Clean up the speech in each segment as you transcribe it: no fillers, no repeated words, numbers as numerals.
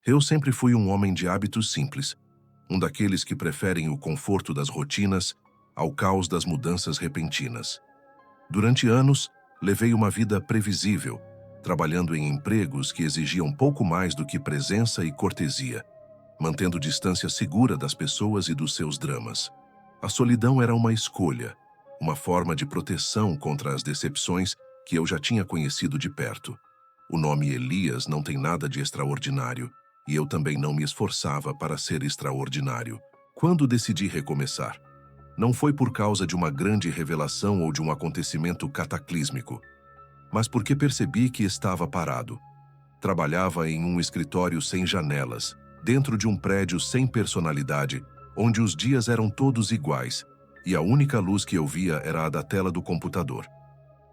Eu sempre fui um homem de hábitos simples, um daqueles que preferem o conforto das rotinas ao caos das mudanças repentinas. Durante anos, levei uma vida previsível, trabalhando em empregos que exigiam pouco mais do que presença e cortesia, mantendo distância segura das pessoas e dos seus dramas. A solidão era uma escolha, uma forma de proteção contra as decepções que eu já tinha conhecido de perto. O nome Elias não tem nada de extraordinário, e eu também não me esforçava para ser extraordinário. Quando decidi recomeçar, não foi por causa de uma grande revelação ou de um acontecimento cataclísmico, mas porque percebi que estava parado. Trabalhava em um escritório sem janelas, dentro de um prédio sem personalidade, onde os dias eram todos iguais, e a única luz que eu via era a da tela do computador.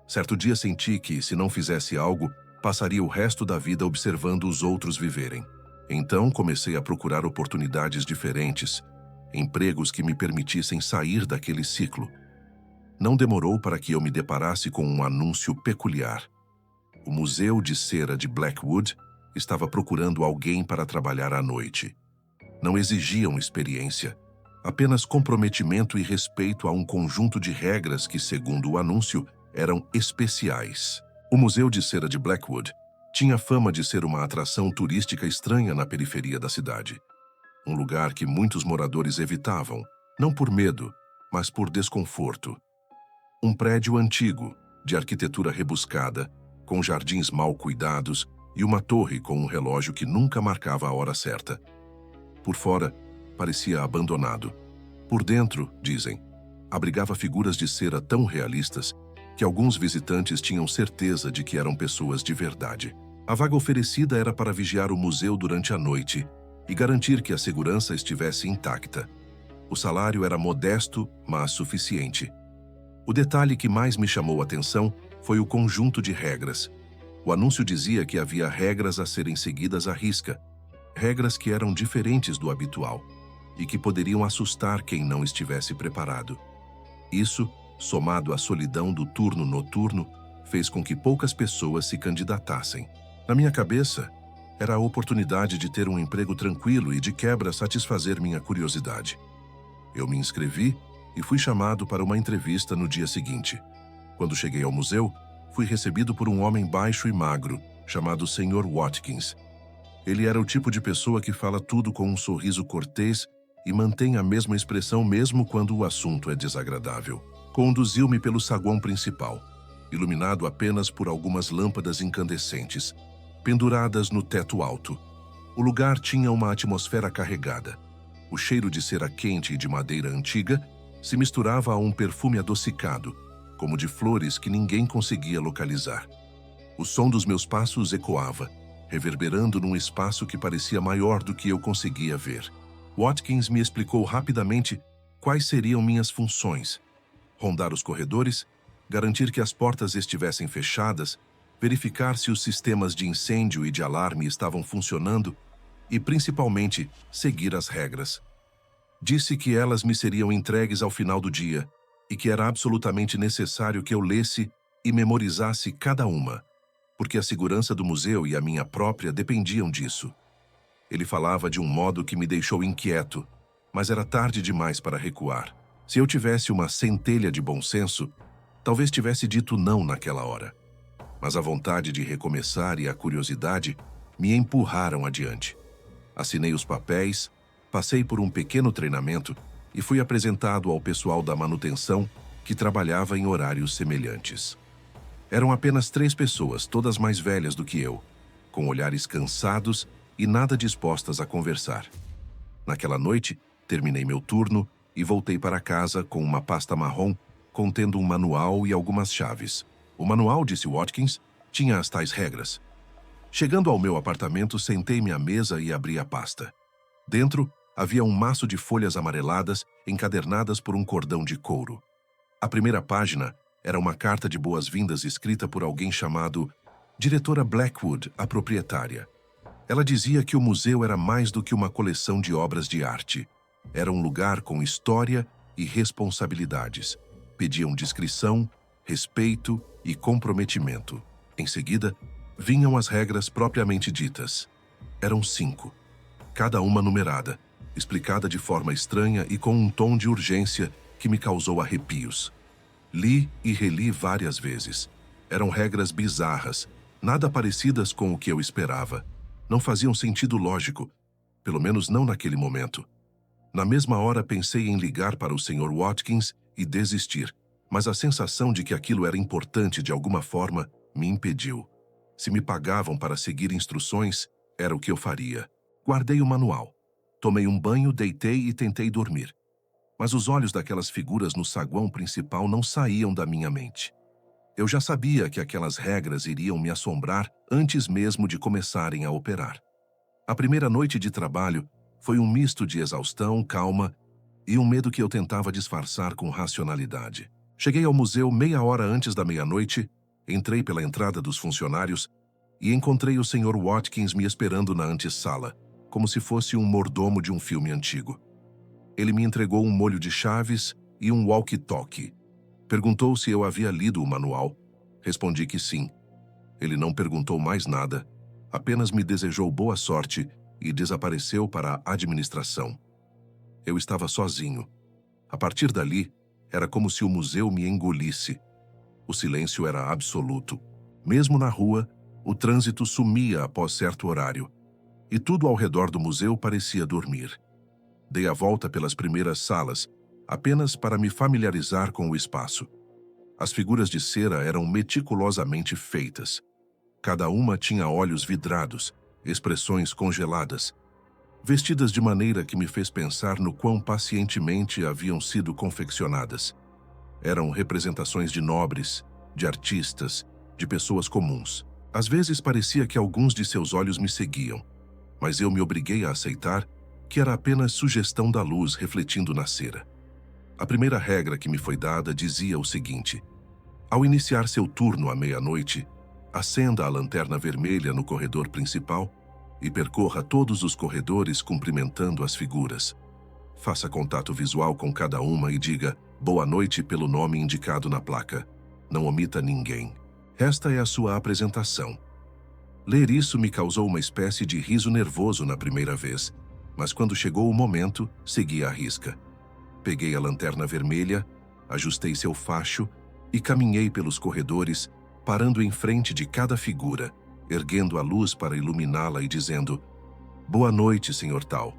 Certo dia senti que, se não fizesse algo, passaria o resto da vida observando os outros viverem. Então comecei a procurar oportunidades diferentes, empregos que me permitissem sair daquele ciclo. Não demorou para que eu me deparasse com um anúncio peculiar. O Museu de Cera de Blackwood estava procurando alguém para trabalhar à noite. Não exigiam experiência, apenas comprometimento e respeito a um conjunto de regras que, segundo o anúncio, eram especiais. O Museu de Cera de Blackwood tinha fama de ser uma atração turística estranha na periferia da cidade. Um lugar que muitos moradores evitavam, não por medo, mas por desconforto. Um prédio antigo, de arquitetura rebuscada, com jardins mal cuidados e uma torre com um relógio que nunca marcava a hora certa. Por fora, parecia abandonado. Por dentro, dizem, abrigava figuras de cera tão realistas que alguns visitantes tinham certeza de que eram pessoas de verdade. A vaga oferecida era para vigiar o museu durante a noite e garantir que a segurança estivesse intacta. O salário era modesto, mas suficiente. O detalhe que mais me chamou a atenção foi o conjunto de regras. O anúncio dizia que havia regras a serem seguidas à risca, regras que eram diferentes do habitual e que poderiam assustar quem não estivesse preparado. Isso, somado à solidão do turno noturno, fez com que poucas pessoas se candidatassem. Na minha cabeça, era a oportunidade de ter um emprego tranquilo e, de quebra, satisfazer minha curiosidade. Eu me inscrevi e fui chamado para uma entrevista no dia seguinte. Quando cheguei ao museu, fui recebido por um homem baixo e magro, chamado Sr. Watkins. Ele era o tipo de pessoa que fala tudo com um sorriso cortês e mantém a mesma expressão mesmo quando o assunto é desagradável. Conduziu-me pelo saguão principal, iluminado apenas por algumas lâmpadas incandescentes, penduradas no teto alto. O lugar tinha uma atmosfera carregada. O cheiro de cera quente e de madeira antiga se misturava a um perfume adocicado, como de flores que ninguém conseguia localizar. O som dos meus passos ecoava, reverberando num espaço que parecia maior do que eu conseguia ver. Watkins me explicou rapidamente quais seriam minhas funções: rondar os corredores, garantir que as portas estivessem fechadas, verificar se os sistemas de incêndio e de alarme estavam funcionando e, principalmente, seguir as regras. Disse que elas me seriam entregues ao final do dia e que era absolutamente necessário que eu lesse e memorizasse cada uma, porque a segurança do museu e a minha própria dependiam disso. Ele falava de um modo que me deixou inquieto, mas era tarde demais para recuar. Se eu tivesse uma centelha de bom senso, talvez tivesse dito não naquela hora. Mas a vontade de recomeçar e a curiosidade me empurraram adiante. Assinei os papéis, passei por um pequeno treinamento e fui apresentado ao pessoal da manutenção que trabalhava em horários semelhantes. Eram apenas 3 pessoas, todas mais velhas do que eu, com olhares cansados e nada dispostas a conversar. Naquela noite, terminei meu turno e voltei para casa com uma pasta marrom contendo um manual e algumas chaves. O manual, disse Watkins, tinha as tais regras. Chegando ao meu apartamento, sentei-me à mesa e abri a pasta. Dentro, havia um maço de folhas amareladas encadernadas por um cordão de couro. A primeira página era uma carta de boas-vindas escrita por alguém chamado Diretora Blackwood, a proprietária. Ela dizia que o museu era mais do que uma coleção de obras de arte. Era um lugar com história e responsabilidades. Pediam discrição, respeito e comprometimento. Em seguida, vinham as regras propriamente ditas. Eram 5. cada uma numerada, explicada de forma estranha e com um tom de urgência que me causou arrepios. Li e reli várias vezes. Eram regras bizarras, nada parecidas com o que eu esperava. Não faziam sentido lógico, pelo menos não naquele momento. Na mesma hora pensei em ligar para o Sr. Watkins e desistir, mas a sensação de que aquilo era importante de alguma forma me impediu. Se me pagavam para seguir instruções, era o que eu faria. Guardei o manual. Tomei um banho, deitei e tentei dormir. Mas os olhos daquelas figuras no saguão principal não saíam da minha mente. Eu já sabia que aquelas regras iriam me assombrar antes mesmo de começarem a operar. A primeira noite de trabalho foi um misto de exaustão, calma e um medo que eu tentava disfarçar com racionalidade. Cheguei ao museu meia hora antes da meia-noite, entrei pela entrada dos funcionários e encontrei o Sr. Watkins me esperando na antessala, como se fosse um mordomo de um filme antigo. Ele me entregou um molho de chaves e um walkie-talkie. Perguntou se eu havia lido o manual. Respondi que sim. Ele não perguntou mais nada, apenas me desejou boa sorte e desapareceu para a administração. Eu estava sozinho. A partir dali, era como se o museu me engolisse. O silêncio era absoluto. Mesmo na rua, o trânsito sumia após certo horário, e tudo ao redor do museu parecia dormir. Dei a volta pelas primeiras salas, apenas para me familiarizar com o espaço. As figuras de cera eram meticulosamente feitas. Cada uma tinha olhos vidrados, expressões congeladas, vestidas de maneira que me fez pensar no quão pacientemente haviam sido confeccionadas. Eram representações de nobres, de artistas, de pessoas comuns. Às vezes parecia que alguns de seus olhos me seguiam, mas eu me obriguei a aceitar que era apenas sugestão da luz refletindo na cera. A primeira regra que me foi dada dizia o seguinte: ao iniciar seu turno à meia-noite, acenda a lanterna vermelha no corredor principal e percorra todos os corredores cumprimentando as figuras. Faça contato visual com cada uma e diga boa noite pelo nome indicado na placa. Não omita ninguém. Esta é a sua apresentação. Ler isso me causou uma espécie de riso nervoso na primeira vez, mas quando chegou o momento, segui à risca. Peguei a lanterna vermelha, ajustei seu facho e caminhei pelos corredores, parando em frente de cada figura, erguendo a luz para iluminá-la e dizendo boa noite, senhor tal,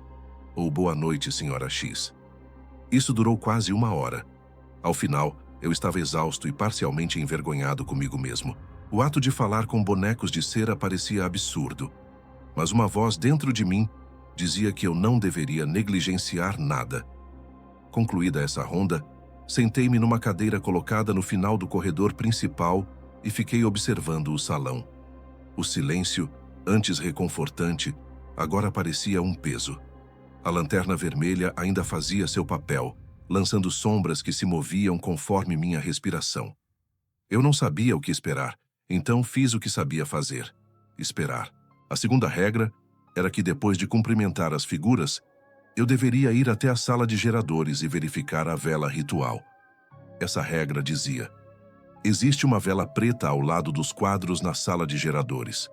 ou boa noite, senhora X. Isso durou quase 1 hora. Ao final, eu estava exausto e parcialmente envergonhado comigo mesmo. O ato de falar com bonecos de cera parecia absurdo, mas uma voz dentro de mim dizia que eu não deveria negligenciar nada. Concluída essa ronda, sentei-me numa cadeira colocada no final do corredor principal e fiquei observando o salão. O silêncio, antes reconfortante, agora parecia um peso. A lanterna vermelha ainda fazia seu papel, lançando sombras que se moviam conforme minha respiração. Eu não sabia o que esperar, então fiz o que sabia fazer: esperar. A segunda regra era que depois de cumprimentar as figuras, eu deveria ir até a sala de geradores e verificar a vela ritual. Essa regra dizia: existe uma vela preta ao lado dos quadros na sala de geradores.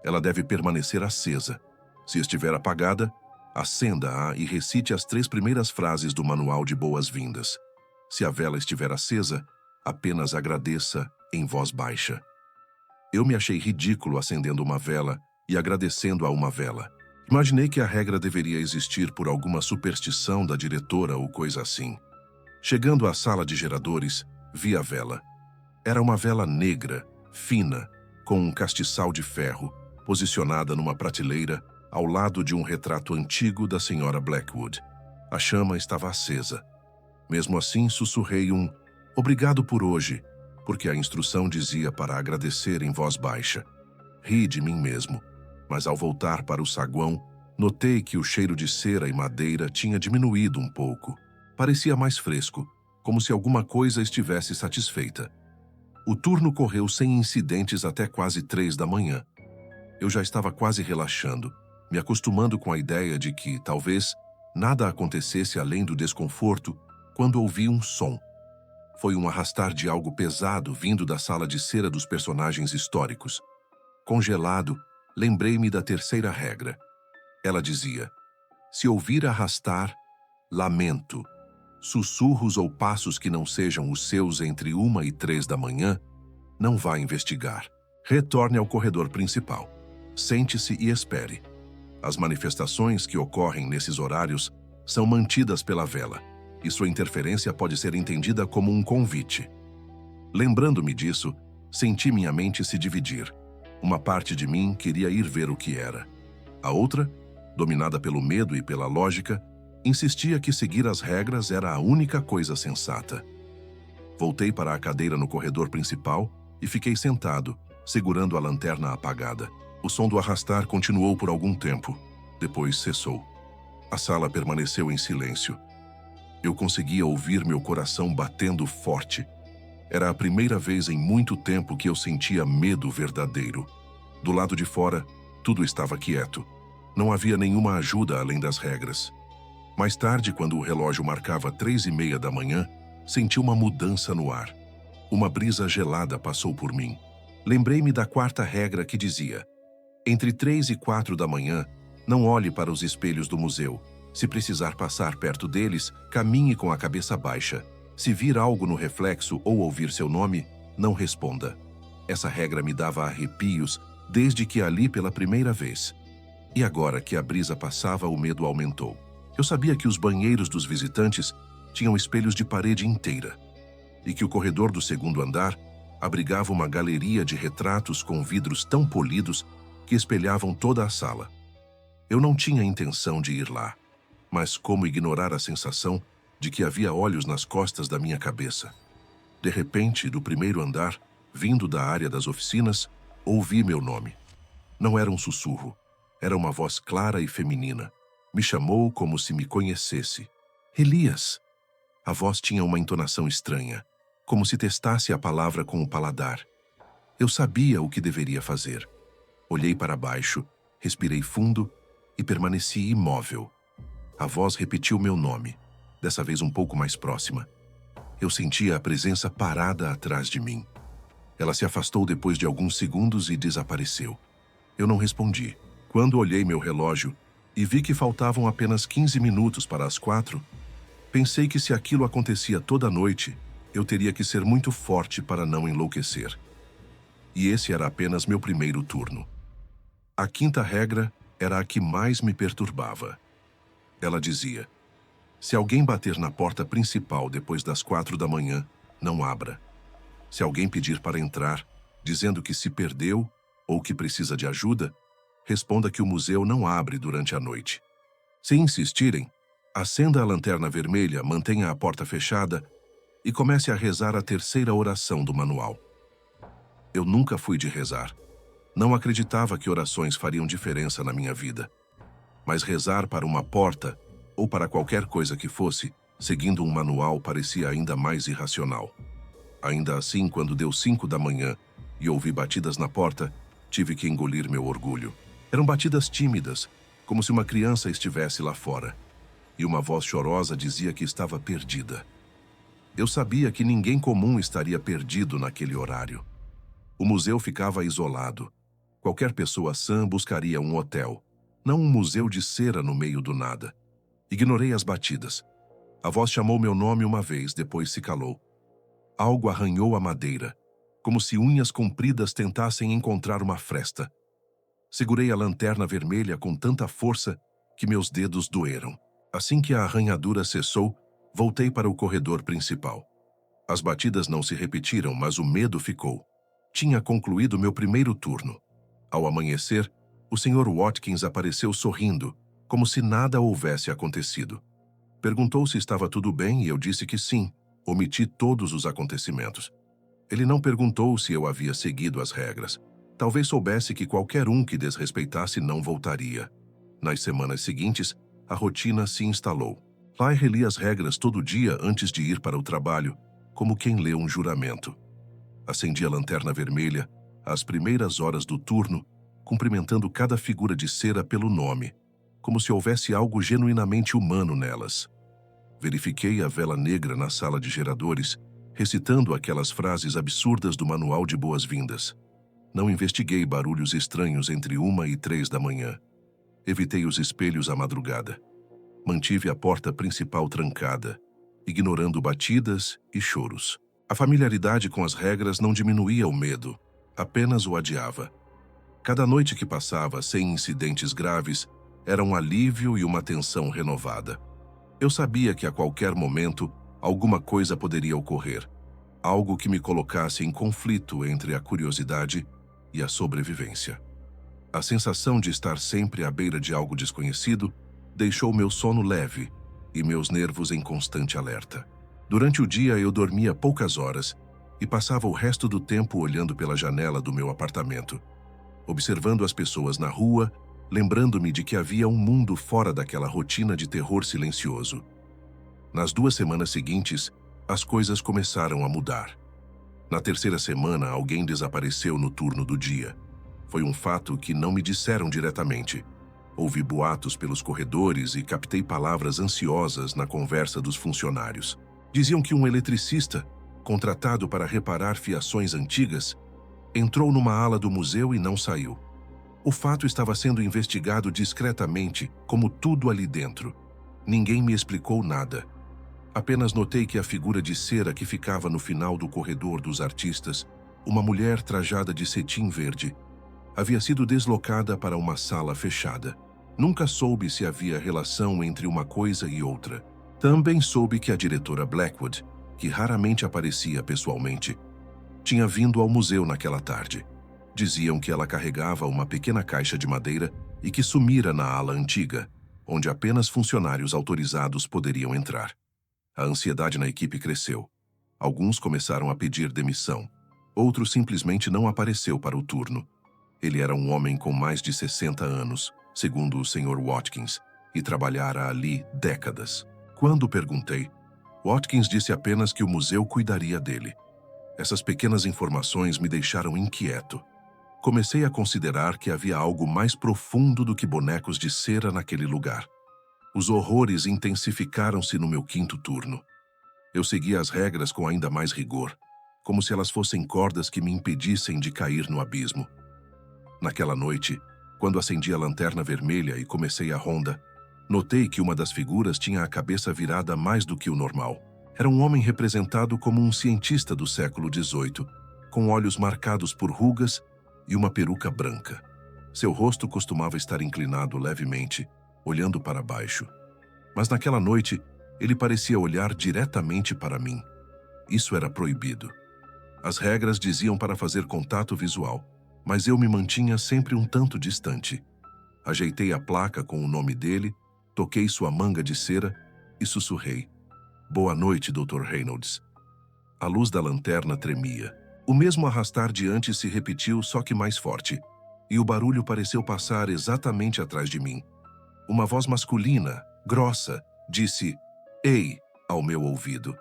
Ela deve permanecer acesa. Se estiver apagada, acenda-a e recite as 3 primeiras frases do manual de boas-vindas. Se a vela estiver acesa, apenas agradeça em voz baixa. Eu me achei ridículo acendendo uma vela e agradecendo a uma vela. Imaginei que a regra deveria existir por alguma superstição da diretora ou coisa assim. Chegando à sala de geradores, vi a vela. Era uma vela negra, fina, com um castiçal de ferro, posicionada numa prateleira ao lado de um retrato antigo da senhora Blackwood. A chama estava acesa. Mesmo assim, sussurrei um "obrigado por hoje", porque a instrução dizia para agradecer em voz baixa. Ri de mim mesmo, mas ao voltar para o saguão, notei que o cheiro de cera e madeira tinha diminuído um pouco. Parecia mais fresco, como se alguma coisa estivesse satisfeita. O turno correu sem incidentes até quase 3 da manhã. Eu já estava quase relaxando, me acostumando com a ideia de que, talvez, nada acontecesse além do desconforto, quando ouvi um som. Foi um arrastar de algo pesado vindo da sala de cera dos personagens históricos. Congelado, lembrei-me da terceira regra. Ela dizia: Se ouvir arrastar, lamento, sussurros ou passos que não sejam os seus entre 1 e 3 da manhã, não vá investigar. Retorne ao corredor principal. Sente-se e espere. As manifestações que ocorrem nesses horários são mantidas pela vela, e sua interferência pode ser entendida como um convite. Lembrando-me disso, senti minha mente se dividir. Uma parte de mim queria ir ver o que era. A outra, dominada pelo medo e pela lógica, insistia que seguir as regras era a única coisa sensata. Voltei para a cadeira no corredor principal e fiquei sentado, segurando a lanterna apagada. O som do arrastar continuou por algum tempo. Depois cessou. A sala permaneceu em silêncio. Eu conseguia ouvir meu coração batendo forte. Era a primeira vez em muito tempo que eu sentia medo verdadeiro. Do lado de fora, tudo estava quieto. Não havia nenhuma ajuda além das regras. Mais tarde, quando o relógio marcava 3:30 da manhã, senti uma mudança no ar. Uma brisa gelada passou por mim. Lembrei-me da quarta regra que dizia: entre 3 e 4 da manhã, não olhe para os espelhos do museu. Se precisar passar perto deles, caminhe com a cabeça baixa. Se vir algo no reflexo ou ouvir seu nome, não responda. Essa regra me dava arrepios desde que a li pela primeira vez. E agora que a brisa passava, o medo aumentou. Eu sabia que os banheiros dos visitantes tinham espelhos de parede inteira e que o corredor do segundo andar abrigava uma galeria de retratos com vidros tão polidos que espelhavam toda a sala. Eu não tinha intenção de ir lá, mas como ignorar a sensação de que havia olhos nas costas da minha cabeça? De repente, do primeiro andar, vindo da área das oficinas, ouvi meu nome. Não era um sussurro, era uma voz clara e feminina. Me chamou como se me conhecesse. Elias! A voz tinha uma entonação estranha, como se testasse a palavra com o paladar. Eu sabia o que deveria fazer. Olhei para baixo, respirei fundo e permaneci imóvel. A voz repetiu meu nome, dessa vez um pouco mais próxima. Eu sentia a presença parada atrás de mim. Ela se afastou depois de alguns segundos e desapareceu. Eu não respondi. Quando olhei meu relógio e vi que faltavam apenas 15 minutos para as 4, pensei que se aquilo acontecia toda noite, eu teria que ser muito forte para não enlouquecer. E esse era apenas meu primeiro turno. A quinta regra era a que mais me perturbava. Ela dizia: se alguém bater na porta principal depois das 4 da manhã, não abra. Se alguém pedir para entrar, dizendo que se perdeu ou que precisa de ajuda, responda que o museu não abre durante a noite. Se insistirem, acenda a lanterna vermelha, mantenha a porta fechada e comece a rezar a terceira oração do manual. Eu nunca fui de rezar. Não acreditava que orações fariam diferença na minha vida. Mas rezar para uma porta, ou para qualquer coisa que fosse, seguindo um manual, parecia ainda mais irracional. Ainda assim, quando deu 5 da manhã e ouvi batidas na porta, tive que engolir meu orgulho. Eram batidas tímidas, como se uma criança estivesse lá fora. E uma voz chorosa dizia que estava perdida. Eu sabia que ninguém comum estaria perdido naquele horário. O museu ficava isolado. Qualquer pessoa sã buscaria um hotel, não um museu de cera no meio do nada. Ignorei as batidas. A voz chamou meu nome uma vez, depois se calou. Algo arranhou a madeira, como se unhas compridas tentassem encontrar uma fresta. Segurei a lanterna vermelha com tanta força que meus dedos doeram. Assim que a arranhadura cessou, voltei para o corredor principal. As batidas não se repetiram, mas o medo ficou. Tinha concluído meu primeiro turno. Ao amanhecer, o Sr. Watkins apareceu sorrindo, como se nada houvesse acontecido. Perguntou se estava tudo bem e eu disse que sim, omiti todos os acontecimentos. Ele não perguntou se eu havia seguido as regras. Talvez soubesse que qualquer um que desrespeitasse não voltaria. Nas semanas seguintes, a rotina se instalou. Lá reli as regras todo dia antes de ir para o trabalho, como quem lê um juramento. Acendi a lanterna vermelha, às primeiras horas do turno, cumprimentando cada figura de cera pelo nome, como se houvesse algo genuinamente humano nelas. Verifiquei a vela negra na sala de geradores, recitando aquelas frases absurdas do manual de boas-vindas. Não investiguei barulhos estranhos entre 1 e 3 da manhã. Evitei os espelhos à madrugada. Mantive a porta principal trancada, ignorando batidas e choros. A familiaridade com as regras não diminuía o medo, apenas o adiava. Cada noite que passava sem incidentes graves era um alívio e uma tensão renovada. Eu sabia que a qualquer momento alguma coisa poderia ocorrer, algo que me colocasse em conflito entre a curiosidade e a sobrevivência. A sensação de estar sempre à beira de algo desconhecido deixou meu sono leve e meus nervos em constante alerta. Durante o dia eu dormia poucas horas e passava o resto do tempo olhando pela janela do meu apartamento, observando as pessoas na rua, lembrando-me de que havia um mundo fora daquela rotina de terror silencioso. Nas 2 semanas seguintes, as coisas começaram a mudar. Na terceira semana, alguém desapareceu no turno do dia. Foi um fato que não me disseram diretamente. Ouvi boatos pelos corredores e captei palavras ansiosas na conversa dos funcionários. Diziam que um eletricista, contratado para reparar fiações antigas, entrou numa ala do museu e não saiu. O fato estava sendo investigado discretamente, como tudo ali dentro. Ninguém me explicou nada. Apenas notei que a figura de cera que ficava no final do corredor dos artistas, uma mulher trajada de cetim verde, havia sido deslocada para uma sala fechada. Nunca soube se havia relação entre uma coisa e outra. Também soube que a diretora Blackwood, que raramente aparecia pessoalmente, tinha vindo ao museu naquela tarde. Diziam que ela carregava uma pequena caixa de madeira e que sumira na ala antiga, onde apenas funcionários autorizados poderiam entrar. A ansiedade na equipe cresceu. Alguns começaram a pedir demissão. Outro simplesmente não apareceu para o turno. Ele era um homem com mais de 60 anos, segundo o Sr. Watkins, e trabalhara ali décadas. Quando perguntei, Watkins disse apenas que o museu cuidaria dele. Essas pequenas informações me deixaram inquieto. Comecei a considerar que havia algo mais profundo do que bonecos de cera naquele lugar. Os horrores intensificaram-se no meu 5º turno. Eu seguia as regras com ainda mais rigor, como se elas fossem cordas que me impedissem de cair no abismo. Naquela noite, quando acendi a lanterna vermelha e comecei a ronda, notei que uma das figuras tinha a cabeça virada mais do que o normal. Era um homem representado como um cientista do século XVIII, com olhos marcados por rugas e uma peruca branca. Seu rosto costumava estar inclinado levemente, olhando para baixo. Mas naquela noite, ele parecia olhar diretamente para mim. Isso era proibido. As regras diziam para fazer contato visual, mas eu me mantinha sempre um tanto distante. Ajeitei a placa com o nome dele, toquei sua manga de cera e sussurrei: "Boa noite, Dr. Reynolds." A luz da lanterna tremia. O mesmo arrastar de antes se repetiu, só que mais forte, e o barulho pareceu passar exatamente atrás de mim. Uma voz masculina, grossa, disse "Ei" ao meu ouvido.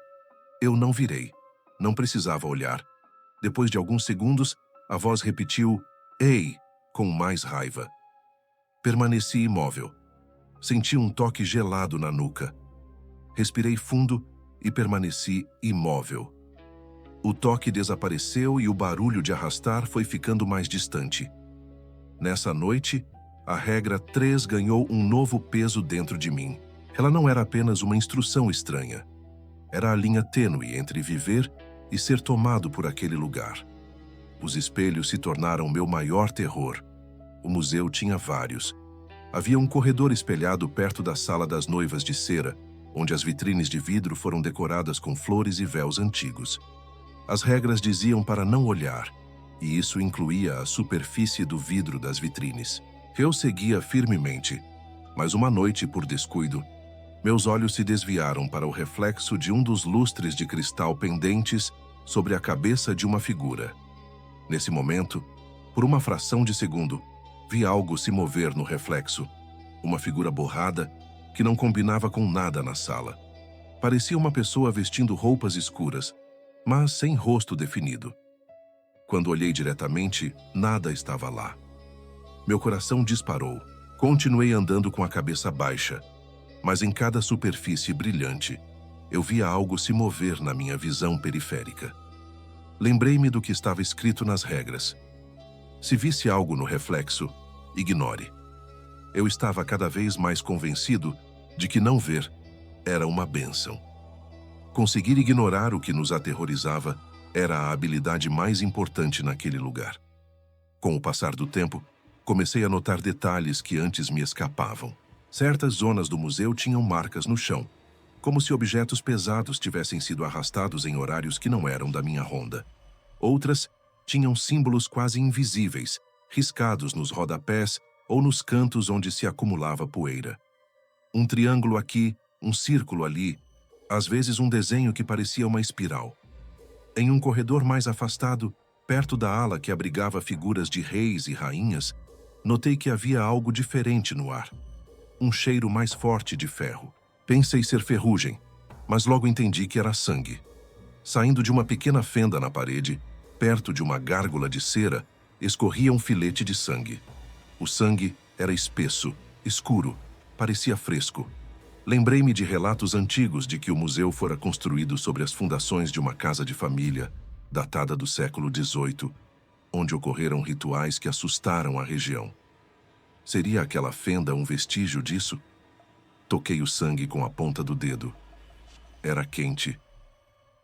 Eu não virei. Não precisava olhar. Depois de alguns segundos, a voz repetiu "Ei" com mais raiva. Permaneci imóvel. Senti um toque gelado na nuca. Respirei fundo e permaneci imóvel. O toque desapareceu e o barulho de arrastar foi ficando mais distante. Nessa noite, a regra 3 ganhou um novo peso dentro de mim. Ela não era apenas uma instrução estranha. Era a linha tênue entre viver e ser tomado por aquele lugar. Os espelhos se tornaram meu maior terror. O museu tinha vários. Havia um corredor espelhado perto da sala das noivas de cera, onde as vitrines de vidro foram decoradas com flores e véus antigos. As regras diziam para não olhar, e isso incluía a superfície do vidro das vitrines. Eu seguia firmemente, mas uma noite, por descuido, meus olhos se desviaram para o reflexo de um dos lustres de cristal pendentes sobre a cabeça de uma figura. Nesse momento, por uma fração de segundo, vi algo se mover no reflexo. Uma figura borrada que não combinava com nada na sala. Parecia uma pessoa vestindo roupas escuras, mas sem rosto definido. Quando olhei diretamente, nada estava lá. Meu coração disparou. Continuei andando com a cabeça baixa, mas em cada superfície brilhante, eu via algo se mover na minha visão periférica. Lembrei-me do que estava escrito nas regras. Se visse algo no reflexo, ignore. Eu estava cada vez mais convencido de que não ver era uma bênção. Conseguir ignorar o que nos aterrorizava era a habilidade mais importante naquele lugar. Com o passar do tempo, comecei a notar detalhes que antes me escapavam. Certas zonas do museu tinham marcas no chão, como se objetos pesados tivessem sido arrastados em horários que não eram da minha ronda. Outras tinham símbolos quase invisíveis, riscados nos rodapés ou nos cantos onde se acumulava poeira. Um triângulo aqui, um círculo ali, às vezes um desenho que parecia uma espiral. Em um corredor mais afastado, perto da ala que abrigava figuras de reis e rainhas, notei que havia algo diferente no ar. Um cheiro mais forte de ferro. Pensei ser ferrugem, mas logo entendi que era sangue. Saindo de uma pequena fenda na parede, perto de uma gárgula de cera, escorria um filete de sangue. O sangue era espesso, escuro, parecia fresco. Lembrei-me de relatos antigos de que o museu fora construído sobre as fundações de uma casa de família, datada do século XVIII, onde ocorreram rituais que assustaram a região. Seria aquela fenda um vestígio disso? Toquei o sangue com a ponta do dedo. Era quente.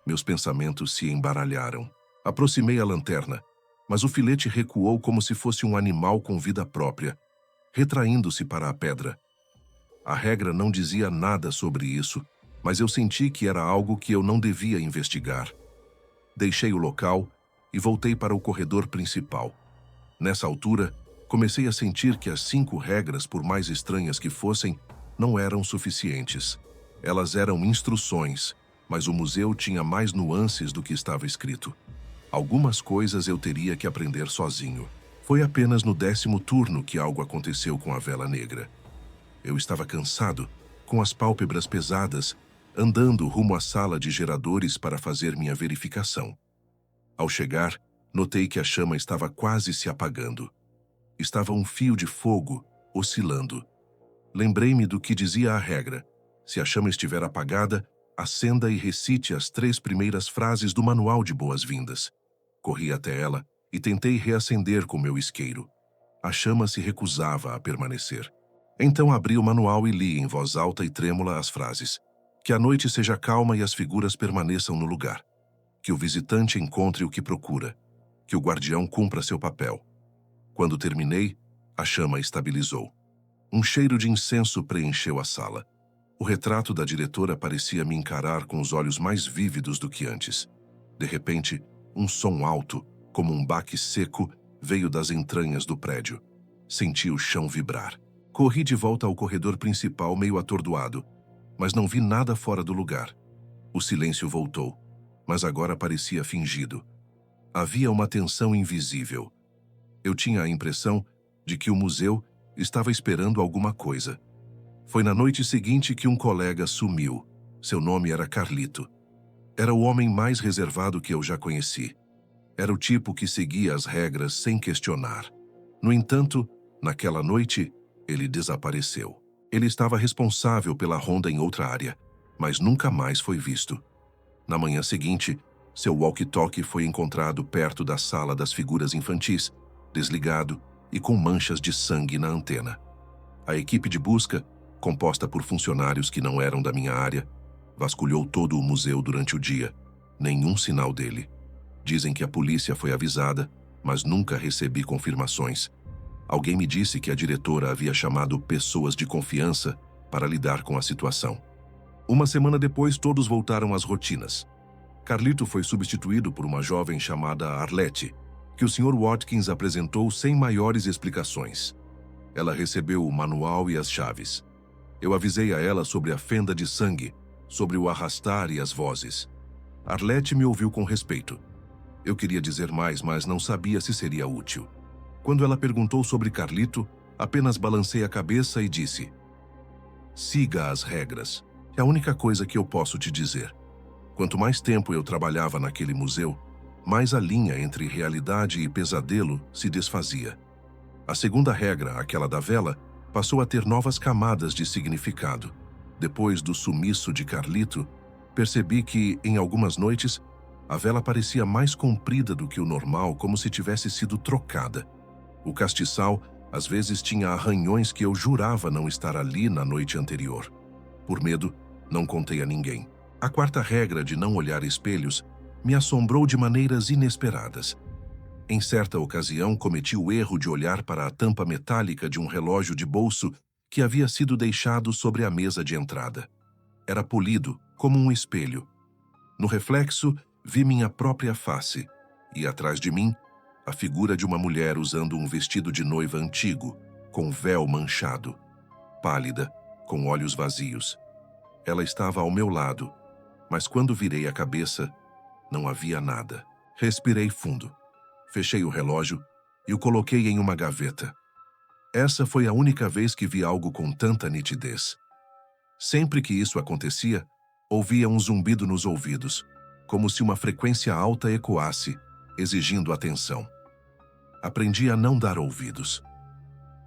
Meus pensamentos se embaralharam. Aproximei a lanterna, mas o filete recuou como se fosse um animal com vida própria, retraindo-se para a pedra. A regra não dizia nada sobre isso, mas eu senti que era algo que eu não devia investigar. Deixei o local e voltei para o corredor principal. Nessa altura, comecei a sentir que as 5 regras, por mais estranhas que fossem, não eram suficientes. Elas eram instruções, mas o museu tinha mais nuances do que estava escrito. Algumas coisas eu teria que aprender sozinho. Foi apenas no 10º turno que algo aconteceu com a vela negra. Eu estava cansado, com as pálpebras pesadas, andando rumo à sala de geradores para fazer minha verificação. Ao chegar, notei que a chama estava quase se apagando. Estava um fio de fogo, oscilando. Lembrei-me do que dizia a regra. Se a chama estiver apagada, acenda e recite as 3 primeiras frases do manual de boas-vindas. Corri até ela e tentei reacender com meu isqueiro. A chama se recusava a permanecer. Então abri o manual e li em voz alta e trêmula as frases. Que a noite seja calma e as figuras permaneçam no lugar. Que o visitante encontre o que procura. Que o guardião cumpra seu papel. Quando terminei, a chama estabilizou. Um cheiro de incenso preencheu a sala. O retrato da diretora parecia me encarar com os olhos mais vívidos do que antes. De repente, um som alto, como um baque seco, veio das entranhas do prédio. Senti o chão vibrar. Corri de volta ao corredor principal meio atordoado, mas não vi nada fora do lugar. O silêncio voltou, mas agora parecia fingido. Havia uma tensão invisível. Eu tinha a impressão de que o museu estava esperando alguma coisa. Foi na noite seguinte que um colega sumiu. Seu nome era Carlito. Era o homem mais reservado que eu já conheci. Era o tipo que seguia as regras sem questionar. No entanto, naquela noite, ele desapareceu. Ele estava responsável pela ronda em outra área, mas nunca mais foi visto. Na manhã seguinte, seu walkie-talkie foi encontrado perto da sala das figuras infantis, desligado e com manchas de sangue na antena. A equipe de busca, composta por funcionários que não eram da minha área, vasculhou todo o museu durante o dia. Nenhum sinal dele. Dizem que a polícia foi avisada, mas nunca recebi confirmações. Alguém me disse que a diretora havia chamado pessoas de confiança para lidar com a situação. Uma semana depois, todos voltaram às rotinas. Carlito foi substituído por uma jovem chamada Arlette, que o Sr. Watkins apresentou sem maiores explicações. Ela recebeu o manual e as chaves. Eu avisei a ela sobre a fenda de sangue, sobre o arrastar e as vozes. Arlette me ouviu com respeito. Eu queria dizer mais, mas não sabia se seria útil. Quando ela perguntou sobre Carlito, apenas balancei a cabeça e disse: siga as regras. É a única coisa que eu posso te dizer. Quanto mais tempo eu trabalhava naquele museu, mais a linha entre realidade e pesadelo se desfazia. A segunda regra, aquela da vela, passou a ter novas camadas de significado. Depois do sumiço de Carlito, percebi que, em algumas noites, a vela parecia mais comprida do que o normal, como se tivesse sido trocada. O castiçal, às vezes, tinha arranhões que eu jurava não estar ali na noite anterior. Por medo, não contei a ninguém. A quarta regra de não olhar espelhos me assombrou de maneiras inesperadas. Em certa ocasião, cometi o erro de olhar para a tampa metálica de um relógio de bolso que havia sido deixado sobre a mesa de entrada. Era polido, como um espelho. No reflexo, vi minha própria face, e atrás de mim, a figura de uma mulher usando um vestido de noiva antigo, com véu manchado, pálida, com olhos vazios. Ela estava ao meu lado, mas quando virei a cabeça, não havia nada. Respirei fundo, fechei o relógio e o coloquei em uma gaveta. Essa foi a única vez que vi algo com tanta nitidez. Sempre que isso acontecia, ouvia um zumbido nos ouvidos, como se uma frequência alta ecoasse, exigindo atenção. Aprendi a não dar ouvidos.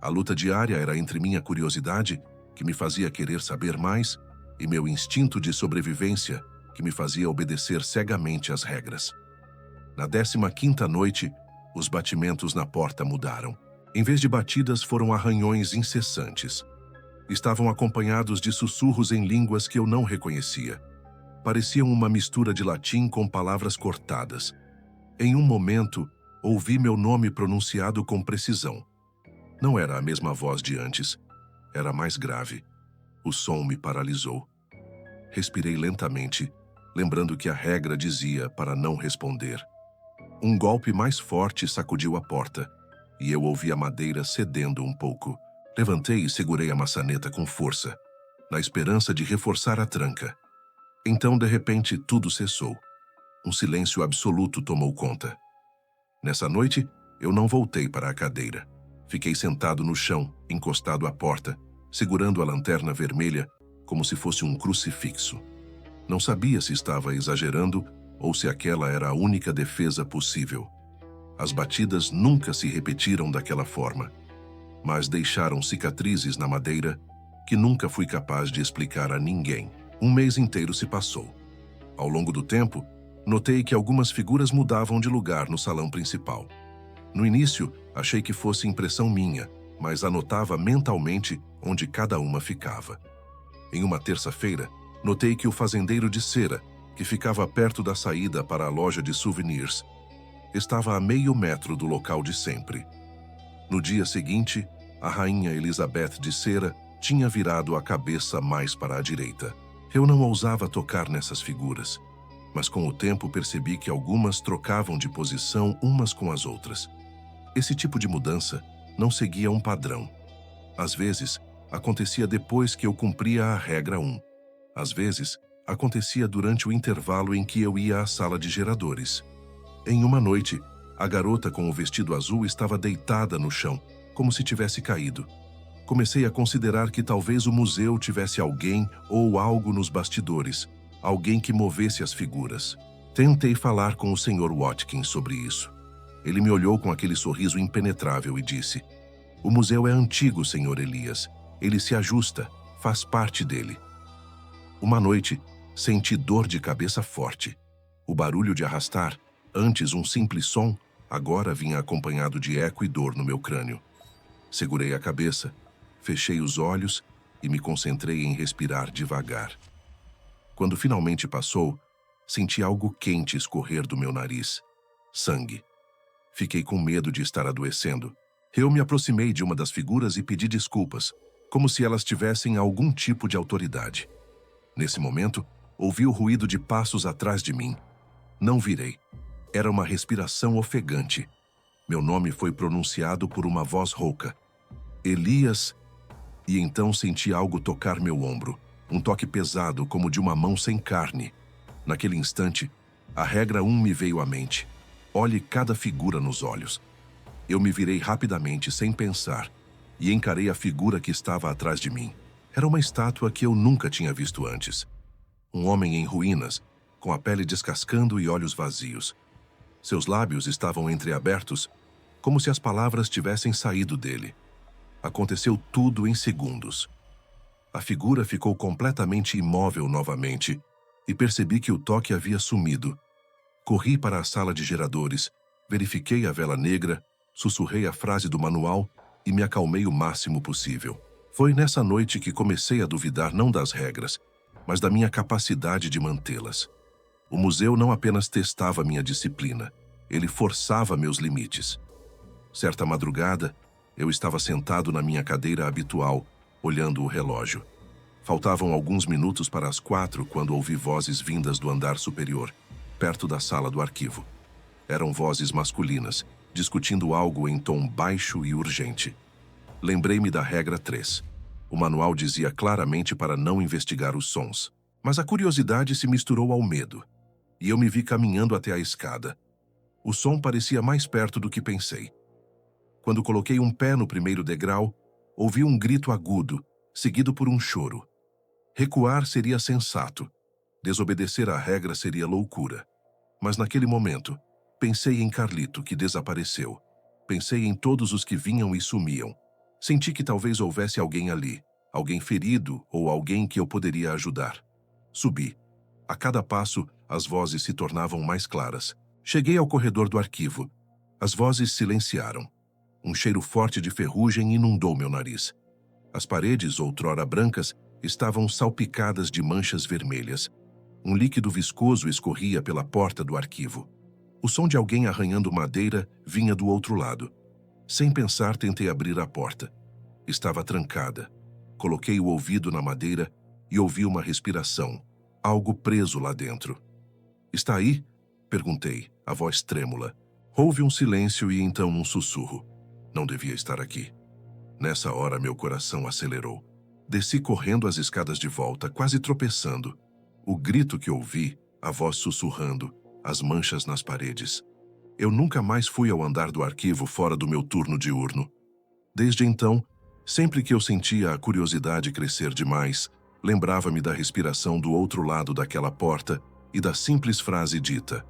A luta diária era entre minha curiosidade, que me fazia querer saber mais, e meu instinto de sobrevivência, que me fazia obedecer cegamente às regras. Na 15ª noite, os batimentos na porta mudaram. Em vez de batidas, foram arranhões incessantes. Estavam acompanhados de sussurros em línguas que eu não reconhecia. Pareciam uma mistura de latim com palavras cortadas. Em um momento, ouvi meu nome pronunciado com precisão. Não era a mesma voz de antes. Era mais grave. O som me paralisou. Respirei lentamente, lembrando que a regra dizia para não responder. Um golpe mais forte sacudiu a porta, e eu ouvi a madeira cedendo um pouco. Levantei e segurei a maçaneta com força, na esperança de reforçar a tranca. Então, de repente, tudo cessou. Um silêncio absoluto tomou conta. Nessa noite, eu não voltei para a cadeira. Fiquei sentado no chão, encostado à porta, segurando a lanterna vermelha como se fosse um crucifixo. Não sabia se estava exagerando ou se aquela era a única defesa possível. As batidas nunca se repetiram daquela forma, mas deixaram cicatrizes na madeira que nunca fui capaz de explicar a ninguém. Um mês inteiro se passou. Ao longo do tempo, notei que algumas figuras mudavam de lugar no salão principal. No início, achei que fosse impressão minha, mas anotava mentalmente onde cada uma ficava. Em uma terça-feira, notei que o fazendeiro de cera, que ficava perto da saída para a loja de souvenirs, estava a meio metro do local de sempre. No dia seguinte, a rainha Elizabeth de cera tinha virado a cabeça mais para a direita. Eu não ousava tocar nessas figuras, mas com o tempo percebi que algumas trocavam de posição umas com as outras. Esse tipo de mudança não seguia um padrão. Às vezes, acontecia depois que eu cumpria a regra 1. Às vezes, acontecia durante o intervalo em que eu ia à sala de geradores. Em uma noite, a garota com o vestido azul estava deitada no chão, como se tivesse caído. Comecei a considerar que talvez o museu tivesse alguém ou algo nos bastidores, alguém que movesse as figuras. Tentei falar com o Sr. Watkins sobre isso. Ele me olhou com aquele sorriso impenetrável e disse: "O museu é antigo, Sr. Elias. Ele se ajusta, faz parte dele." Uma noite, senti dor de cabeça forte. O barulho de arrastar, antes um simples som, agora vinha acompanhado de eco e dor no meu crânio. Segurei a cabeça, fechei os olhos e me concentrei em respirar devagar. Quando finalmente passou, senti algo quente escorrer do meu nariz. Sangue. Fiquei com medo de estar adoecendo. Eu me aproximei de uma das figuras e pedi desculpas, como se elas tivessem algum tipo de autoridade. Nesse momento, ouvi o ruído de passos atrás de mim. Não virei. Era uma respiração ofegante. Meu nome foi pronunciado por uma voz rouca. Elias. E então senti algo tocar meu ombro. Um toque pesado, como de uma mão sem carne. Naquele instante, a regra 1 me veio à mente. Olhe cada figura nos olhos. Eu me virei rapidamente, sem pensar, e encarei a figura que estava atrás de mim. Era uma estátua que eu nunca tinha visto antes. Um homem em ruínas, com a pele descascando e olhos vazios. Seus lábios estavam entreabertos, como se as palavras tivessem saído dele. Aconteceu tudo em segundos. A figura ficou completamente imóvel novamente, e percebi que o toque havia sumido. Corri para a sala de geradores, verifiquei a vela negra, sussurrei a frase do manual e me acalmei o máximo possível. Foi nessa noite que comecei a duvidar não das regras, mas da minha capacidade de mantê-las. O museu não apenas testava minha disciplina, ele forçava meus limites. Certa madrugada, eu estava sentado na minha cadeira habitual, olhando o relógio. Faltavam alguns minutos para as 4 quando ouvi vozes vindas do andar superior, perto da sala do arquivo. Eram vozes masculinas, discutindo algo em tom baixo e urgente. Lembrei-me da regra 3. O manual dizia claramente para não investigar os sons, mas a curiosidade se misturou ao medo, e eu me vi caminhando até a escada. O som parecia mais perto do que pensei. Quando coloquei um pé no primeiro degrau, ouvi um grito agudo, seguido por um choro. Recuar seria sensato. Desobedecer à regra seria loucura. Mas naquele momento, pensei em Carlito, que desapareceu. Pensei em todos os que vinham e sumiam. Senti que talvez houvesse alguém ali, alguém ferido ou alguém que eu poderia ajudar. Subi. A cada passo, as vozes se tornavam mais claras. Cheguei ao corredor do arquivo. As vozes silenciaram. Um cheiro forte de ferrugem inundou meu nariz. As paredes, outrora brancas, estavam salpicadas de manchas vermelhas. Um líquido viscoso escorria pela porta do arquivo. O som de alguém arranhando madeira vinha do outro lado. Sem pensar, tentei abrir a porta. Estava trancada. Coloquei o ouvido na madeira e ouvi uma respiração. Algo preso lá dentro. "Está aí?" perguntei, a voz trêmula. Houve um silêncio e então um sussurro. Não devia estar aqui. Nessa hora, meu coração acelerou. Desci correndo as escadas de volta, quase tropeçando. O grito que ouvi, a voz sussurrando, as manchas nas paredes. Eu nunca mais fui ao andar do arquivo fora do meu turno diurno. Desde então, sempre que eu sentia a curiosidade crescer demais, lembrava-me da respiração do outro lado daquela porta e da simples frase dita: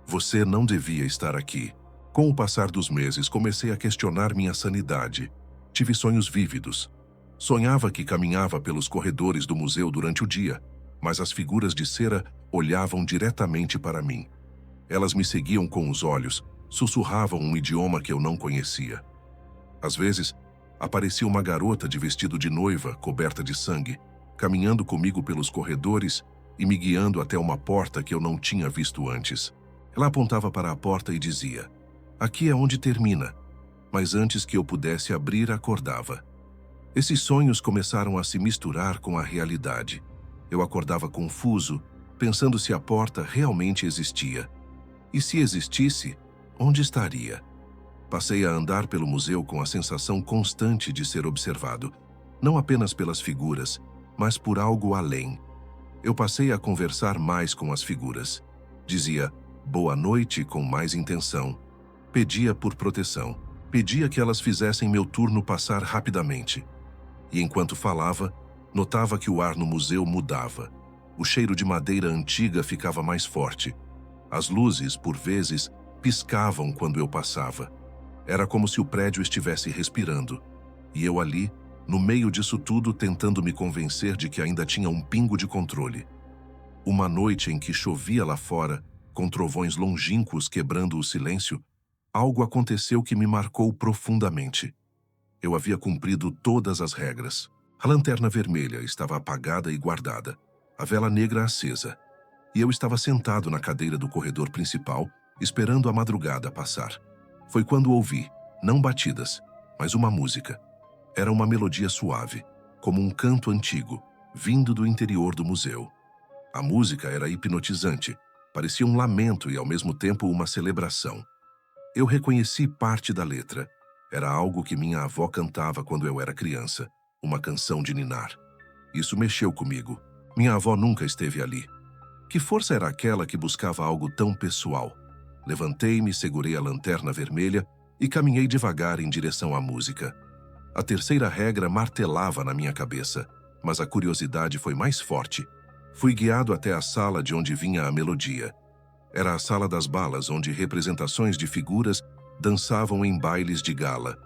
"Você não devia estar aqui." Com o passar dos meses, comecei a questionar minha sanidade. Tive sonhos vívidos. Sonhava que caminhava pelos corredores do museu durante o dia, mas as figuras de cera olhavam diretamente para mim. Elas me seguiam com os olhos, sussurravam um idioma que eu não conhecia. Às vezes, aparecia uma garota de vestido de noiva, coberta de sangue, caminhando comigo pelos corredores e me guiando até uma porta que eu não tinha visto antes. Ela apontava para a porta e dizia: "Aqui é onde termina." Mas antes que eu pudesse abrir, acordava. Esses sonhos começaram a se misturar com a realidade. Eu acordava confuso, pensando se a porta realmente existia. E se existisse, onde estaria? Passei a andar pelo museu com a sensação constante de ser observado, não apenas pelas figuras, mas por algo além. Eu passei a conversar mais com as figuras. Dizia "boa noite" com mais intenção. Pedia por proteção. Pedia que elas fizessem meu turno passar rapidamente. E enquanto falava, notava que o ar no museu mudava. O cheiro de madeira antiga ficava mais forte. As luzes, por vezes, piscavam quando eu passava. Era como se o prédio estivesse respirando. E eu ali, no meio disso tudo, tentando me convencer de que ainda tinha um pingo de controle. Uma noite em que chovia lá fora, com trovões longínquos quebrando o silêncio, algo aconteceu que me marcou profundamente. Eu havia cumprido todas as regras. A lanterna vermelha estava apagada e guardada, a vela negra acesa, e eu estava sentado na cadeira do corredor principal, esperando a madrugada passar. Foi quando ouvi, não batidas, mas uma música. Era uma melodia suave, como um canto antigo, vindo do interior do museu. A música era hipnotizante, parecia um lamento e ao mesmo tempo uma celebração. Eu reconheci parte da letra. Era algo que minha avó cantava quando eu era criança, uma canção de ninar. Isso mexeu comigo. Minha avó nunca esteve ali. Que força era aquela que buscava algo tão pessoal? Levantei-me, segurei a lanterna vermelha e caminhei devagar em direção à música. A terceira regra martelava na minha cabeça, mas a curiosidade foi mais forte. Fui guiado até a sala de onde vinha a melodia. Era a sala das balas, onde representações de figuras dançavam em bailes de gala.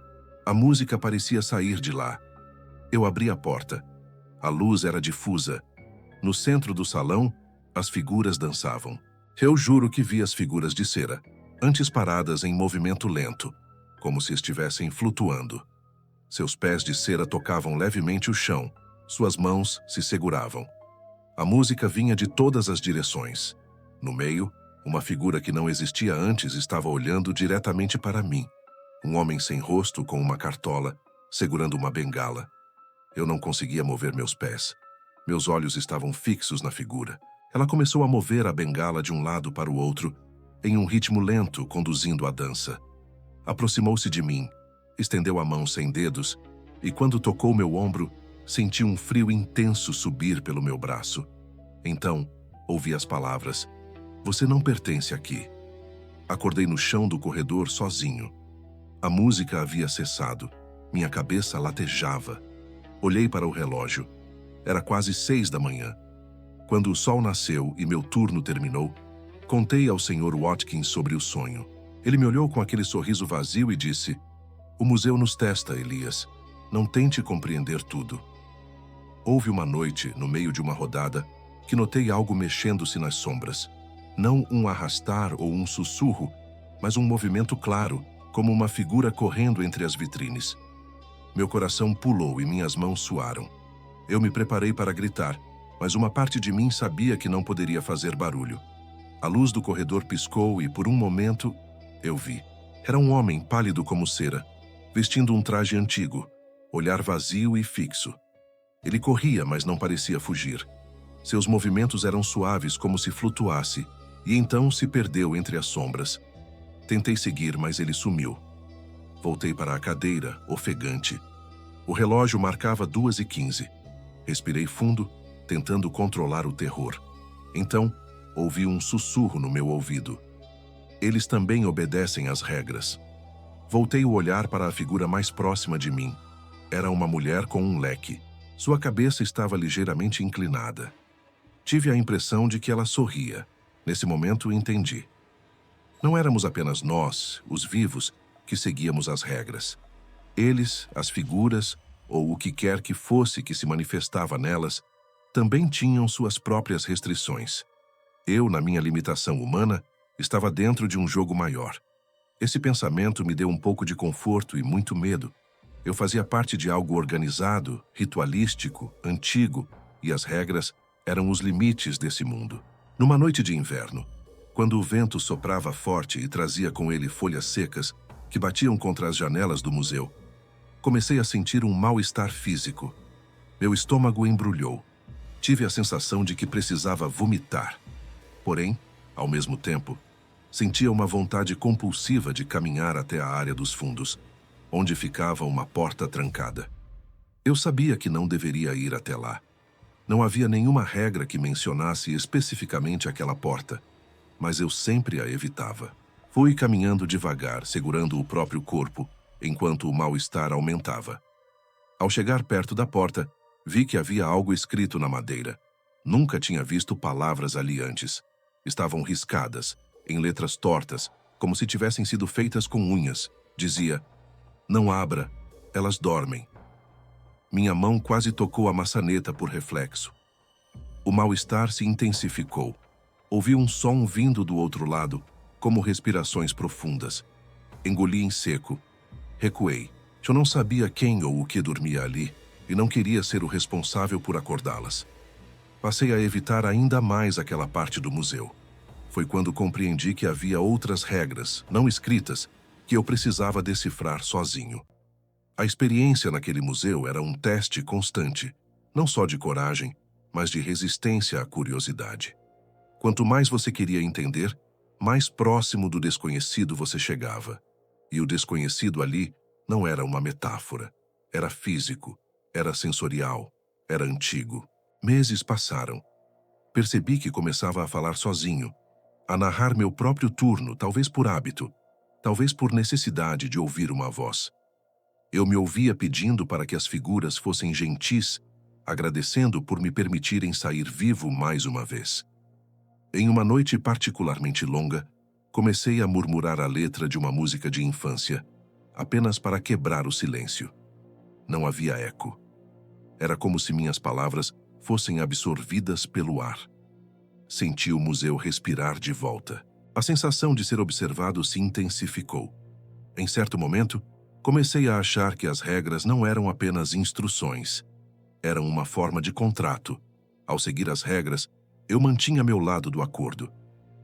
A música parecia sair de lá. Eu abri a porta. A luz era difusa. No centro do salão, as figuras dançavam. Eu juro que vi as figuras de cera, antes paradas em movimento lento, como se estivessem flutuando. Seus pés de cera tocavam levemente o chão, suas mãos se seguravam. A música vinha de todas as direções. No meio, uma figura que não existia antes estava olhando diretamente para mim. Um homem sem rosto com uma cartola, segurando uma bengala. Eu não conseguia mover meus pés. Meus olhos estavam fixos na figura. Ela começou a mover a bengala de um lado para o outro, em um ritmo lento, conduzindo a dança. Aproximou-se de mim, estendeu a mão sem dedos, e quando tocou meu ombro, senti um frio intenso subir pelo meu braço. Então, ouvi as palavras: "Você não pertence aqui." Acordei no chão do corredor sozinho. A música havia cessado. Minha cabeça latejava. Olhei para o relógio. Era quase 6 da manhã. Quando o sol nasceu e meu turno terminou, contei ao Sr. Watkins sobre o sonho. Ele me olhou com aquele sorriso vazio e disse: "O museu nos testa, Elias. Não tente compreender tudo." Houve uma noite, no meio de uma rodada, que notei algo mexendo-se nas sombras. Não um arrastar ou um sussurro, mas um movimento claro, como uma figura correndo entre as vitrines. Meu coração pulou e minhas mãos suaram. Eu me preparei para gritar, mas uma parte de mim sabia que não poderia fazer barulho. A luz do corredor piscou e, por um momento, eu vi. Era um homem pálido como cera, vestindo um traje antigo, olhar vazio e fixo. Ele corria, mas não parecia fugir. Seus movimentos eram suaves, como se flutuasse, e então se perdeu entre as sombras. Tentei seguir, mas ele sumiu. Voltei para a cadeira, ofegante. O relógio marcava 2h15. Respirei fundo, tentando controlar o terror. Então, ouvi um sussurro no meu ouvido. Eles também obedecem às regras. Voltei o olhar para a figura mais próxima de mim. Era uma mulher com um leque. Sua cabeça estava ligeiramente inclinada. Tive a impressão de que ela sorria. Nesse momento, entendi. Não éramos apenas nós, os vivos, que seguíamos as regras. Eles, as figuras, ou o que quer que fosse que se manifestava nelas, também tinham suas próprias restrições. Eu, na minha limitação humana, estava dentro de um jogo maior. Esse pensamento me deu um pouco de conforto e muito medo. Eu fazia parte de algo organizado, ritualístico, antigo, e as regras eram os limites desse mundo. Numa noite de inverno, quando o vento soprava forte e trazia com ele folhas secas que batiam contra as janelas do museu, comecei a sentir um mal-estar físico. Meu estômago embrulhou. Tive a sensação de que precisava vomitar. Porém, ao mesmo tempo, sentia uma vontade compulsiva de caminhar até a área dos fundos, onde ficava uma porta trancada. Eu sabia que não deveria ir até lá. Não havia nenhuma regra que mencionasse especificamente aquela porta, mas eu sempre a evitava. Fui caminhando devagar, segurando o próprio corpo, enquanto o mal-estar aumentava. Ao chegar perto da porta, vi que havia algo escrito na madeira. Nunca tinha visto palavras ali antes. Estavam riscadas, em letras tortas, como se tivessem sido feitas com unhas. Dizia: "Não abra, elas dormem." Minha mão quase tocou a maçaneta por reflexo. O mal-estar se intensificou. Ouvi um som vindo do outro lado, como respirações profundas. Engoli em seco. Recuei. Eu não sabia quem ou o que dormia ali, e não queria ser o responsável por acordá-las. Passei a evitar ainda mais aquela parte do museu. Foi quando compreendi que havia outras regras, não escritas, que eu precisava decifrar sozinho. A experiência naquele museu era um teste constante, não só de coragem, mas de resistência à curiosidade. Quanto mais você queria entender, mais próximo do desconhecido você chegava. E o desconhecido ali não era uma metáfora. Era físico, era sensorial, era antigo. Meses passaram. Percebi que começava a falar sozinho, a narrar meu próprio turno, talvez por hábito, talvez por necessidade de ouvir uma voz. Eu me ouvia pedindo para que as figuras fossem gentis, agradecendo por me permitirem sair vivo mais uma vez. Em uma noite particularmente longa, comecei a murmurar a letra de uma música de infância, apenas para quebrar o silêncio. Não havia eco. Era como se minhas palavras fossem absorvidas pelo ar. Senti o museu respirar de volta. A sensação de ser observado se intensificou. Em certo momento, Comecei a achar que as regras não eram apenas instruções. Eram uma forma de contrato. Ao seguir as regras, eu mantinha meu lado do acordo.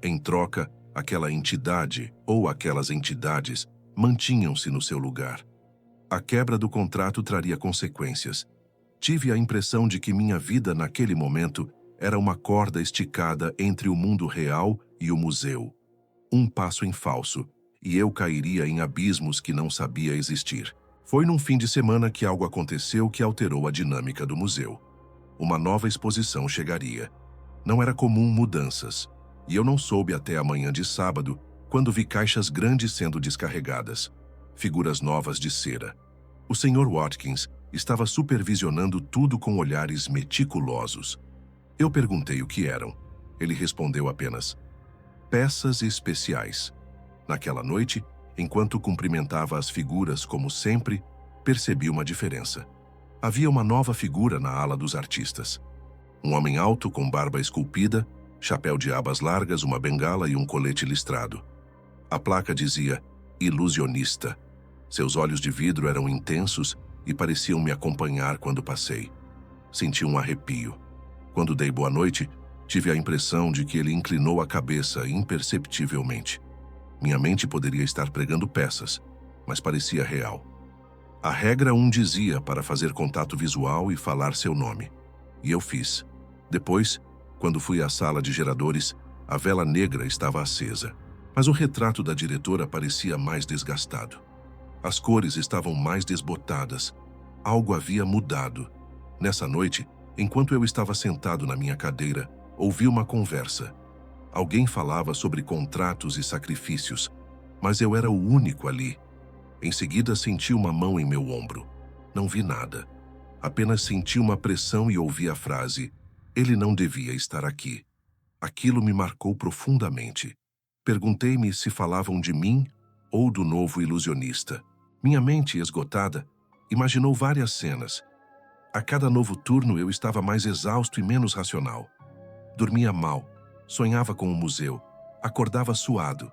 Em troca, aquela entidade ou aquelas entidades mantinham-se no seu lugar. A quebra do contrato traria consequências. Tive a impressão de que minha vida naquele momento era uma corda esticada entre o mundo real e o museu. Um passo em falso, e eu cairia em abismos que não sabia existir. Foi num fim de semana que algo aconteceu que alterou a dinâmica do museu. Uma nova exposição chegaria. Não era comum mudanças, e eu não soube até a manhã de sábado, quando vi caixas grandes sendo descarregadas. Figuras novas de cera. O Sr. Watkins estava supervisionando tudo com olhares meticulosos. Eu perguntei o que eram. Ele respondeu apenas: peças especiais. Naquela noite, enquanto cumprimentava as figuras como sempre, percebi uma diferença. Havia uma nova figura na ala dos artistas. Um homem alto com barba esculpida, chapéu de abas largas, uma bengala e um colete listrado. A placa dizia ilusionista. Seus olhos de vidro eram intensos e pareciam me acompanhar quando passei. Senti um arrepio. Quando dei boa noite, tive a impressão de que ele inclinou a cabeça imperceptivelmente. Minha mente poderia estar pregando peças, mas parecia real. A regra 1 dizia para fazer contato visual e falar seu nome. E eu fiz. Depois, quando fui à sala de geradores, a vela negra estava acesa, mas o retrato da diretora parecia mais desgastado. As cores estavam mais desbotadas. Algo havia mudado. Nessa noite, enquanto eu estava sentado na minha cadeira, ouvi uma conversa. Alguém falava sobre contratos e sacrifícios, mas eu era o único ali. Em seguida, senti uma mão em meu ombro. Não vi nada. Apenas senti uma pressão e ouvi a frase: ele não devia estar aqui. Aquilo me marcou profundamente. Perguntei-me se falavam de mim ou do novo ilusionista. Minha mente, esgotada, imaginou várias cenas. A cada novo turno eu estava mais exausto e menos racional. Dormia mal, sonhava com o museu, acordava suado.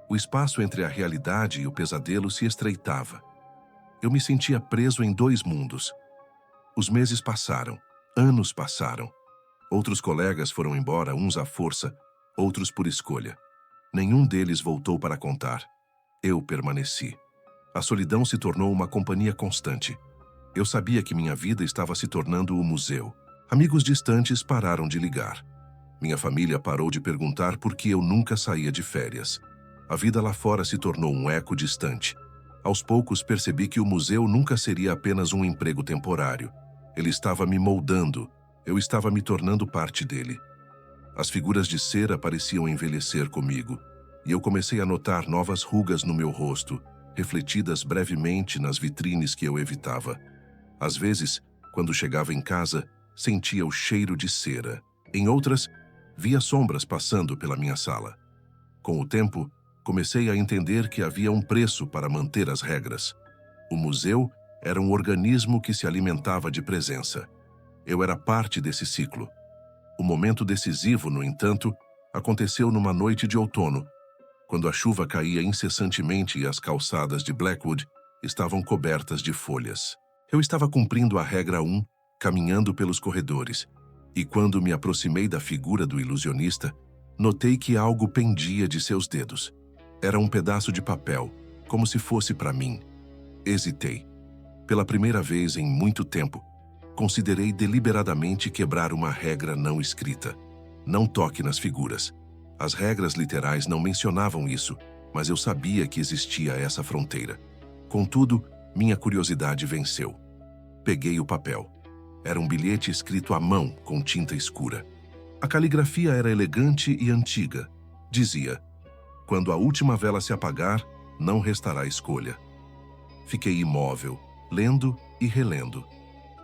O espaço entre a realidade e o pesadelo se estreitava. Eu me sentia preso em 2 mundos. Os meses passaram, anos passaram. Outros colegas foram embora, uns à força, outros por escolha. Nenhum deles voltou para contar. Eu permaneci. A solidão se tornou uma companhia constante. Eu sabia que minha vida estava se tornando o museu. Amigos distantes pararam de ligar. Minha família parou de perguntar por que eu nunca saía de férias. A vida lá fora se tornou um eco distante. Aos poucos percebi que o museu nunca seria apenas um emprego temporário. Ele estava me moldando. Eu estava me tornando parte dele. As figuras de cera pareciam envelhecer comigo, e eu comecei a notar novas rugas no meu rosto, refletidas brevemente nas vitrines que eu evitava. Às vezes, quando chegava em casa, sentia o cheiro de cera. Em outras, via sombras passando pela minha sala. Com o tempo, comecei a entender que havia um preço para manter as regras. O museu era um organismo que se alimentava de presença. Eu era parte desse ciclo. O momento decisivo, no entanto, aconteceu numa noite de outono, quando a chuva caía incessantemente e as calçadas de Blackwood estavam cobertas de folhas. Eu estava cumprindo a regra 1, caminhando pelos corredores, e quando me aproximei da figura do ilusionista, notei que algo pendia de seus dedos. Era um pedaço de papel, como se fosse para mim. Hesitei. Pela primeira vez em muito tempo, considerei deliberadamente quebrar uma regra não escrita. Não toque nas figuras. As regras literais não mencionavam isso, mas eu sabia que existia essa fronteira. Contudo, minha curiosidade venceu. Peguei o papel. Era um bilhete escrito à mão com tinta escura. A caligrafia era elegante e antiga. Dizia: quando a última vela se apagar, não restará escolha. Fiquei imóvel, lendo e relendo.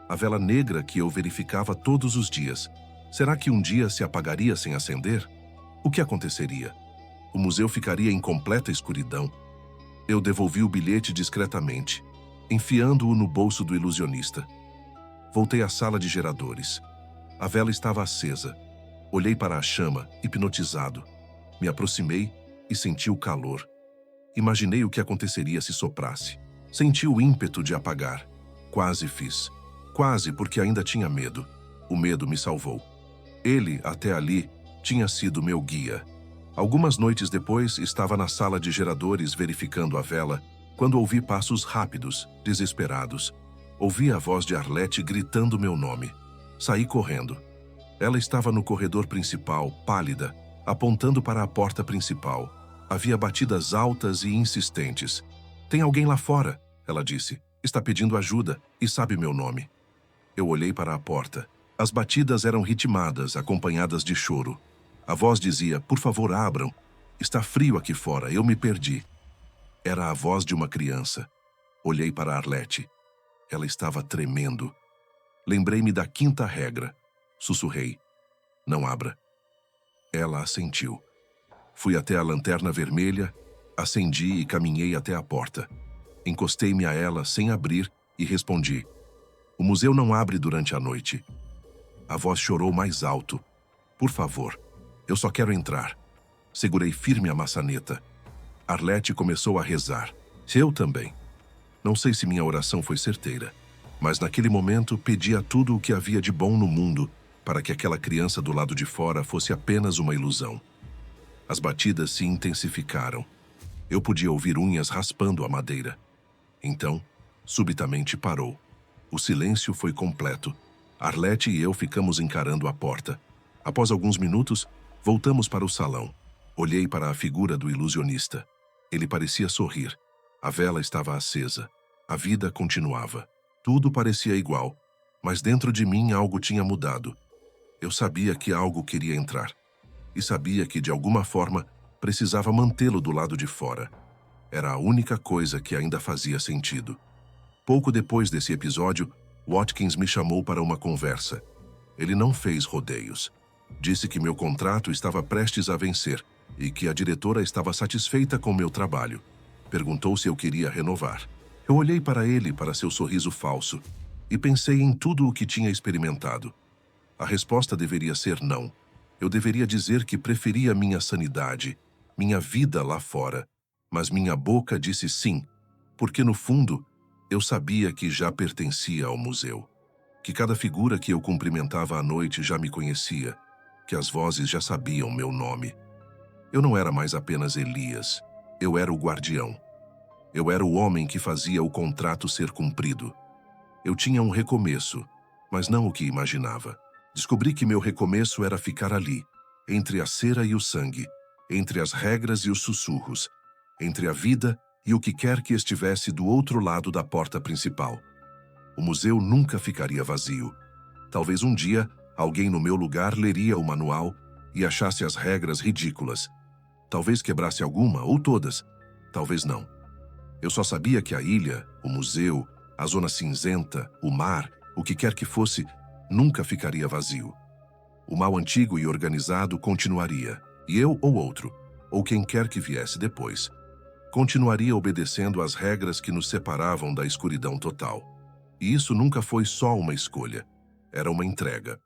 A vela negra que eu verificava todos os dias. Será que um dia se apagaria sem acender? O que aconteceria? O museu ficaria em completa escuridão. Eu devolvi o bilhete discretamente, enfiando-o no bolso do ilusionista. Voltei à sala de geradores. A vela estava acesa. Olhei para a chama, hipnotizado. Me aproximei e senti o calor. Imaginei o que aconteceria se soprasse. Senti o ímpeto de apagar. Quase fiz. Quase, porque ainda tinha medo. O medo me salvou. Ele, até ali, tinha sido meu guia. Algumas noites depois, estava na sala de geradores verificando a vela, quando ouvi passos rápidos, desesperados. Ouvi a voz de Arlete gritando meu nome. Saí correndo. Ela estava no corredor principal, pálida, apontando para a porta principal. Havia batidas altas e insistentes. "Tem alguém lá fora", ela disse. "Está pedindo ajuda e sabe meu nome." Eu olhei para a porta. As batidas eram ritmadas, acompanhadas de choro. A voz dizia: "Por favor, abram. Está frio aqui fora, eu me perdi." Era a voz de uma criança. Olhei para Arlete. Ela estava tremendo. Lembrei-me da 5ª regra. Sussurrei: "Não abra." Ela assentiu. Fui até a lanterna vermelha, acendi e caminhei até a porta. Encostei-me a ela sem abrir e respondi: "O museu não abre durante a noite." A voz chorou mais alto. "Por favor, eu só quero entrar." Segurei firme a maçaneta. Arlete começou a rezar. Eu também. Não sei se minha oração foi certeira, mas naquele momento pedia tudo o que havia de bom no mundo para que aquela criança do lado de fora fosse apenas uma ilusão. As batidas se intensificaram. Eu podia ouvir unhas raspando a madeira. Então, subitamente parou. O silêncio foi completo. Arlete e eu ficamos encarando a porta. Após alguns minutos, voltamos para o salão. Olhei para a figura do ilusionista. Ele parecia sorrir. A vela estava acesa. A vida continuava. Tudo parecia igual, mas dentro de mim algo tinha mudado. Eu sabia que algo queria entrar. E sabia que, de alguma forma, precisava mantê-lo do lado de fora. Era a única coisa que ainda fazia sentido. Pouco depois desse episódio, Watkins me chamou para uma conversa. Ele não fez rodeios. Disse que meu contrato estava prestes a vencer e que a diretora estava satisfeita com meu trabalho. Perguntou se eu queria renovar. Eu olhei para ele, para seu sorriso falso, e pensei em tudo o que tinha experimentado. A resposta deveria ser não. Eu deveria dizer que preferia minha sanidade, minha vida lá fora. Mas minha boca disse sim, porque no fundo, eu sabia que já pertencia ao museu. Que cada figura que eu cumprimentava à noite já me conhecia, que as vozes já sabiam meu nome. Eu não era mais apenas Elias, eu era o guardião. Eu era o homem que fazia o contrato ser cumprido. Eu tinha um recomeço, mas não o que imaginava. Descobri que meu recomeço era ficar ali, entre a cera e o sangue, entre as regras e os sussurros, entre a vida e o que quer que estivesse do outro lado da porta principal. O museu nunca ficaria vazio. Talvez um dia, alguém no meu lugar leria o manual e achasse as regras ridículas. Talvez quebrasse alguma ou todas. Talvez não. Eu só sabia que a ilha, o museu, a zona cinzenta, o mar, o que quer que fosse, nunca ficaria vazio. O mal antigo e organizado continuaria, e eu ou outro, ou quem quer que viesse depois, continuaria obedecendo às regras que nos separavam da escuridão total. E isso nunca foi só uma escolha, era uma entrega.